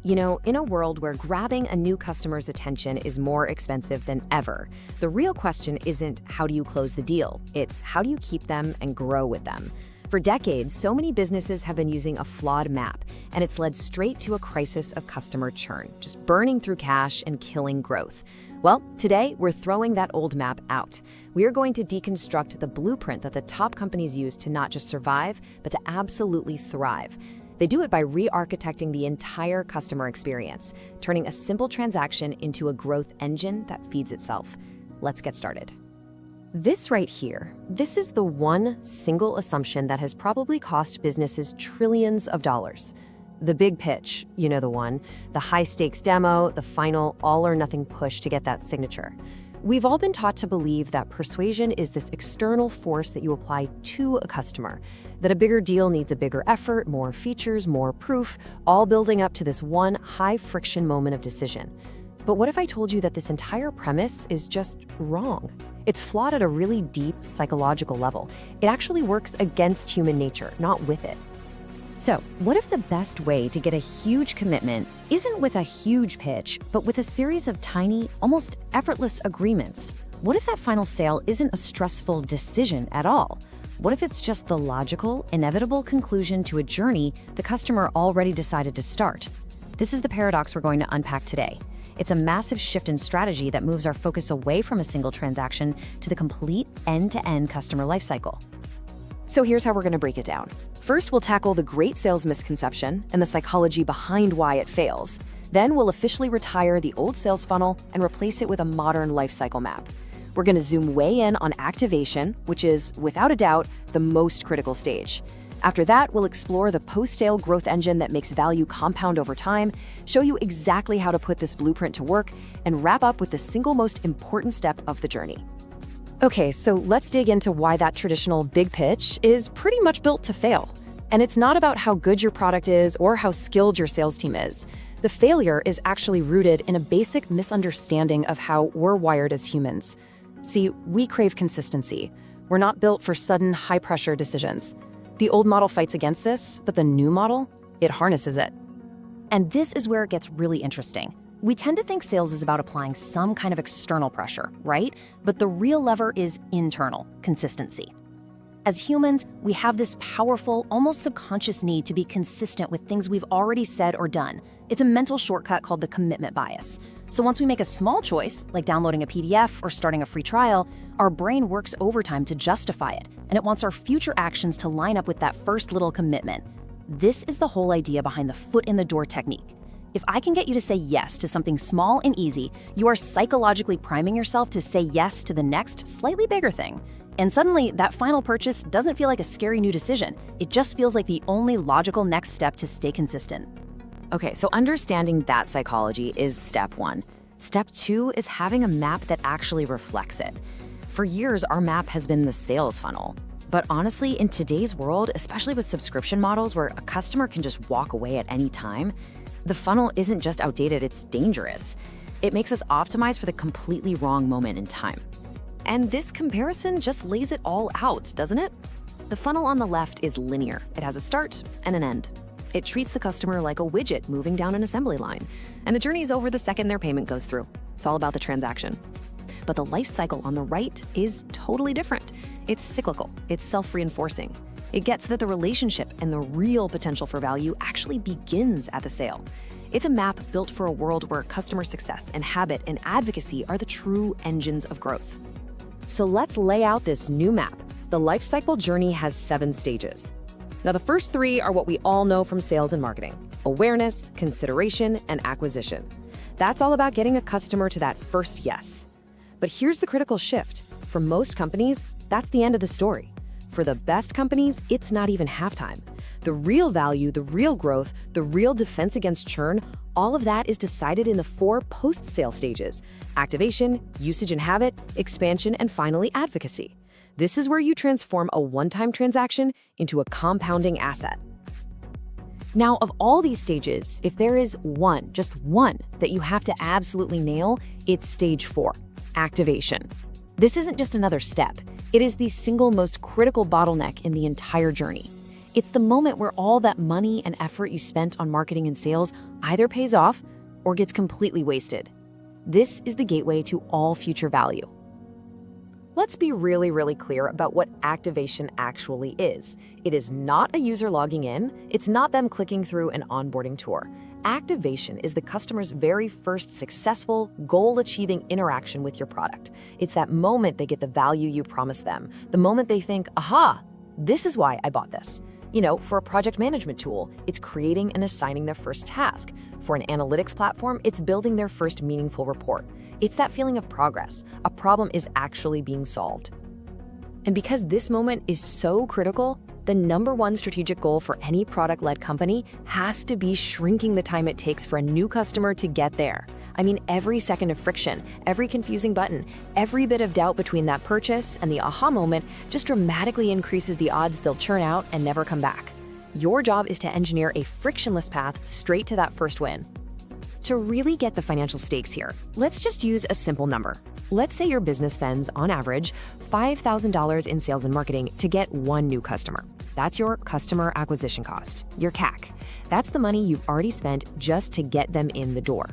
You know, in a world where grabbing a new customer's attention is more expensive than ever, the real question isn't how do you close the deal, it's how do you keep them and grow with them. For decades, so many businesses have been using a flawed map, and it's led straight to a crisis of customer churn, just burning through cash and killing growth. Well, today we're throwing that old map out. We are going to deconstruct the blueprint that the top companies use to not just survive, but to absolutely thrive. They do it by re-architecting the entire customer experience, turning a simple transaction into a growth engine that feeds itself. Let's get started. This right here, this is the one single assumption that has probably cost businesses trillions of dollars. The big pitch, you know the one, the high-stakes demo, the final all-or-nothing push to get that signature. We've all been taught to believe that persuasion is this external force that you apply to a customer, that a bigger deal needs a bigger effort, more features, more proof, all building up to this one high-friction moment of decision. But what if I told you that this entire premise is just wrong? It's flawed at a really deep psychological level. It actually works against human nature, not with it. So, what if the best way to get a huge commitment isn't with a huge pitch, but with a series of tiny, almost effortless agreements? What if that final sale isn't a stressful decision at all? What if it's just the logical, inevitable conclusion to a journey the customer already decided to start? This is the paradox we're going to unpack today. It's a massive shift in strategy that moves our focus away from a single transaction to the complete end-to-end customer lifecycle. So here's how we're going to break it down. First, we'll tackle the great sales misconception and the psychology behind why it fails. Then we'll officially retire the old sales funnel and replace it with a modern lifecycle map. We're going to zoom way in on activation, which is, without a doubt, the most critical stage. After that, we'll explore the post-sale growth engine that makes value compound over time, show you exactly how to put this blueprint to work, and wrap up with the single most important step of the journey. Okay, so let's dig into why that traditional big pitch is pretty much built to fail. And it's not about how good your product is or how skilled your sales team is. The failure is actually rooted in a basic misunderstanding of how we're wired as humans. See, we crave consistency. We're not built for sudden, high-pressure decisions. The old model fights against this, but the new model, it harnesses it. And this is where it gets really interesting. We tend to think sales is about applying some kind of external pressure, right? But the real lever is internal, consistency. As humans, we have this powerful, almost subconscious need to be consistent with things we've already said or done. It's a mental shortcut called the commitment bias. So once we make a small choice, like downloading a PDF or starting a free trial, our brain works overtime to justify it, and it wants our future actions to line up with that first little commitment. This is the whole idea behind the foot in the door technique. If I can get you to say yes to something small and easy, you are psychologically priming yourself to say yes to the next, slightly bigger thing. And suddenly, that final purchase doesn't feel like a scary new decision. It just feels like the only logical next step to stay consistent. Okay, so understanding that psychology is step one. Step two is having a map that actually reflects it. For years, our map has been the sales funnel. But honestly, in today's world, especially with subscription models where a customer can just walk away at any time, the funnel isn't just outdated, it's dangerous. It makes us optimize for the completely wrong moment in time. And this comparison just lays it all out, doesn't it? The funnel on the left is linear. It has a start and an end. It treats the customer like a widget moving down an assembly line, and the journey is over the second their payment goes through. It's all about the transaction. But the life cycle on the right is totally different. It's cyclical, it's self-reinforcing. It gets that the relationship and the real potential for value actually begins at the sale. It's a map built for a world where customer success and habit and advocacy are the true engines of growth. So let's lay out this new map. The lifecycle journey has 7 stages. Now, the first 3 are what we all know from sales and marketing: awareness, consideration, and acquisition. That's all about getting a customer to that first yes. But here's the critical shift. For most companies, that's the end of the story. For the best companies, it's not even halftime. The real value, the real growth, the real defense against churn, all of that is decided in the 4 post-sale stages: activation, usage and habit, expansion, and finally advocacy. This is where you transform a one-time transaction into a compounding asset. Now, of all these stages, if there is one, just one, that you have to absolutely nail, it's stage 4, activation. This isn't just another step. It is the single most critical bottleneck in the entire journey. It's the moment where all that money and effort you spent on marketing and sales either pays off or gets completely wasted. This is the gateway to all future value. Let's be really clear about what activation actually is. It is not a user logging in. It's not them clicking through an onboarding tour. Activation is the customer's very first successful, goal-achieving interaction with your product. It's that moment they get the value you promised them, the moment they think, aha, this is why I bought this. For a project management tool, it's creating and assigning their first task. For an analytics platform, it's building their first meaningful report. It's that feeling of progress. A problem is actually being solved. And because this moment is so critical, the number one strategic goal for any product-led company has to be shrinking the time it takes for a new customer to get there. I mean, every second of friction, every confusing button, every bit of doubt between that purchase and the aha moment just dramatically increases the odds they'll churn out and never come back. Your job is to engineer a frictionless path straight to that first win. To really get the financial stakes here, let's just use a simple number. Let's say your business spends, on average, $5,000 in sales and marketing to get one new customer. That's your customer acquisition cost, your CAC. That's the money you've already spent just to get them in the door.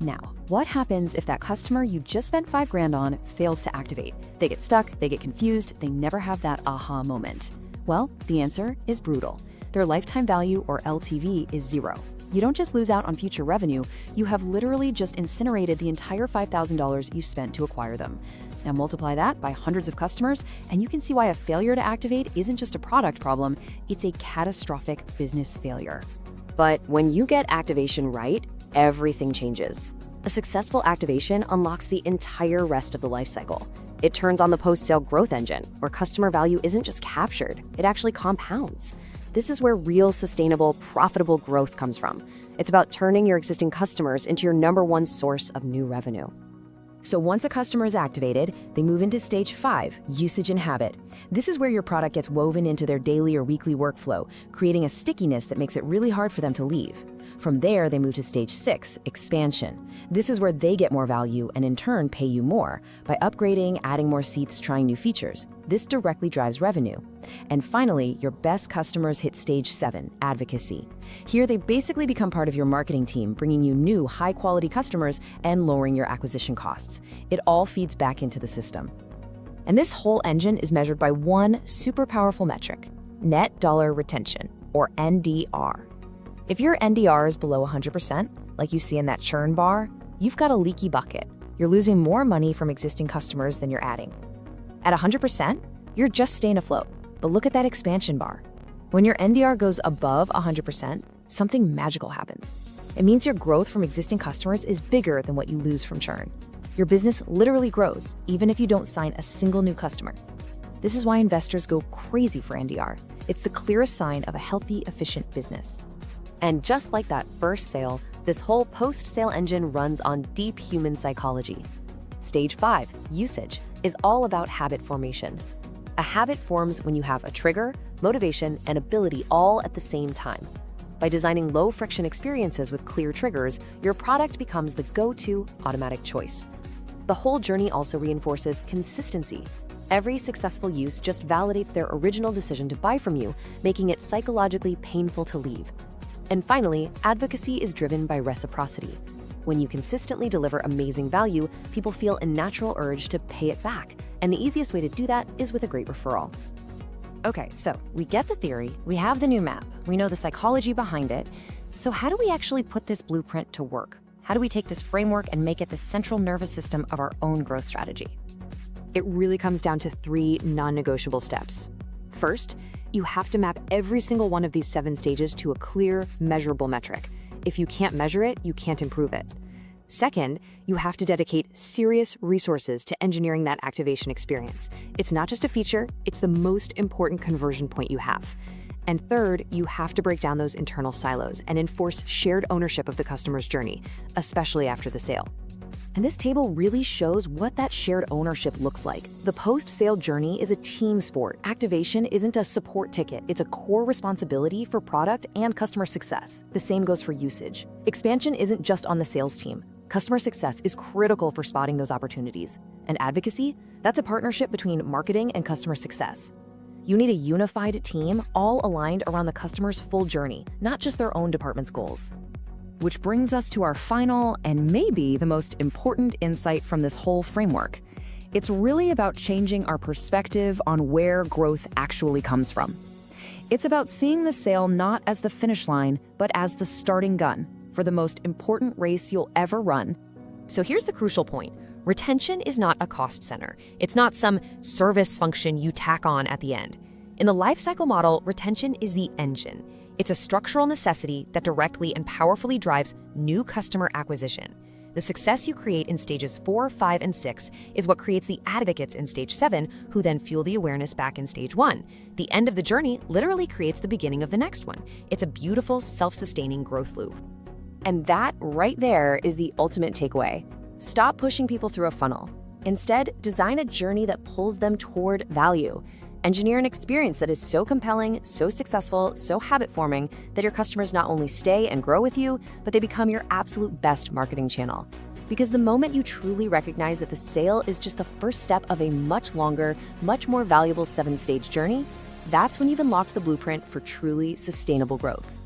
Now, what happens if that customer you just spent $5,000 on fails to activate? They get stuck, they get confused, they never have that aha moment. Well, the answer is brutal. Their lifetime value, or LTV, is zero. You don't just lose out on future revenue, you have literally just incinerated the entire $5,000 you spent to acquire them. Now multiply that by hundreds of customers, and you can see why a failure to activate isn't just a product problem, it's a catastrophic business failure. But when you get activation right, everything changes. A successful activation unlocks the entire rest of the lifecycle. It turns on the post-sale growth engine, where customer value isn't just captured, it actually compounds. This is where real, sustainable, profitable growth comes from. It's about turning your existing customers into your number one source of new revenue. So once a customer is activated, they move into stage 5, usage and habit. This is where your product gets woven into their daily or weekly workflow, creating a stickiness that makes it really hard for them to leave. From there, they move to stage 6, expansion. This is where they get more value and in turn pay you more by upgrading, adding more seats, trying new features. This directly drives revenue. And finally, your best customers hit stage 7, advocacy. Here, they basically become part of your marketing team, bringing you new, high-quality customers and lowering your acquisition costs. It all feeds back into the system. And this whole engine is measured by one super powerful metric, net dollar retention, or NDR. If your NDR is below 100%, like you see in that churn bar, you've got a leaky bucket. You're losing more money from existing customers than you're adding. At 100%, you're just staying afloat. But look at that expansion bar. When your NDR goes above 100%, something magical happens. It means your growth from existing customers is bigger than what you lose from churn. Your business literally grows, even if you don't sign a single new customer. This is why investors go crazy for NDR. It's the clearest sign of a healthy, efficient business. And just like that first sale, this whole post-sale engine runs on deep human psychology. Stage 5, usage, is all about habit formation. A habit forms when you have a trigger, motivation, and ability all at the same time. By designing low-friction experiences with clear triggers, your product becomes the go-to automatic choice. The whole journey also reinforces consistency. Every successful use just validates their original decision to buy from you, making it psychologically painful to leave. And finally, advocacy is driven by reciprocity. When you consistently deliver amazing value, people feel a natural urge to pay it back, and the easiest way to do that is with a great referral. Okay, so we get the theory, we have the new map, we know the psychology behind it. So how do we actually put this blueprint to work? How do we take this framework and make it the central nervous system of our own growth strategy? It really comes down to 3 non-negotiable steps. First, you have to map every single one of these 7 stages to a clear, measurable metric. If you can't measure it, you can't improve it. Second, you have to dedicate serious resources to engineering that activation experience. It's not just a feature, it's the most important conversion point you have. And third, you have to break down those internal silos and enforce shared ownership of the customer's journey, especially after the sale. And this table really shows what that shared ownership looks like. The post-sale journey is a team sport. Activation isn't a support ticket. It's a core responsibility for product and customer success. The same goes for usage. Expansion isn't just on the sales team. Customer success is critical for spotting those opportunities. And advocacy, that's a partnership between marketing and customer success. You need a unified team, all aligned around the customer's full journey, not just their own department's goals. Which brings us to our final and maybe the most important insight from this whole framework. It's really about changing our perspective on where growth actually comes from. It's about seeing the sale not as the finish line, but as the starting gun for the most important race you'll ever run. So here's the crucial point. Retention is not a cost center. It's not some service function you tack on at the end. In the lifecycle model, retention is the engine. It's a structural necessity that directly and powerfully drives new customer acquisition. The success you create in stages 4, 5, and 6 is what creates the advocates in stage 7, who then fuel the awareness back in stage 1. The end of the journey literally creates the beginning of the next one. It's a beautiful, self-sustaining growth loop. And that right there is the ultimate takeaway. Stop pushing people through a funnel. Instead, design a journey that pulls them toward value. Engineer an experience that is so compelling, so successful, so habit-forming that your customers not only stay and grow with you, but they become your absolute best marketing channel. Because the moment you truly recognize that the sale is just the first step of a much longer, much more valuable 7-stage journey, that's when you've unlocked the blueprint for truly sustainable growth.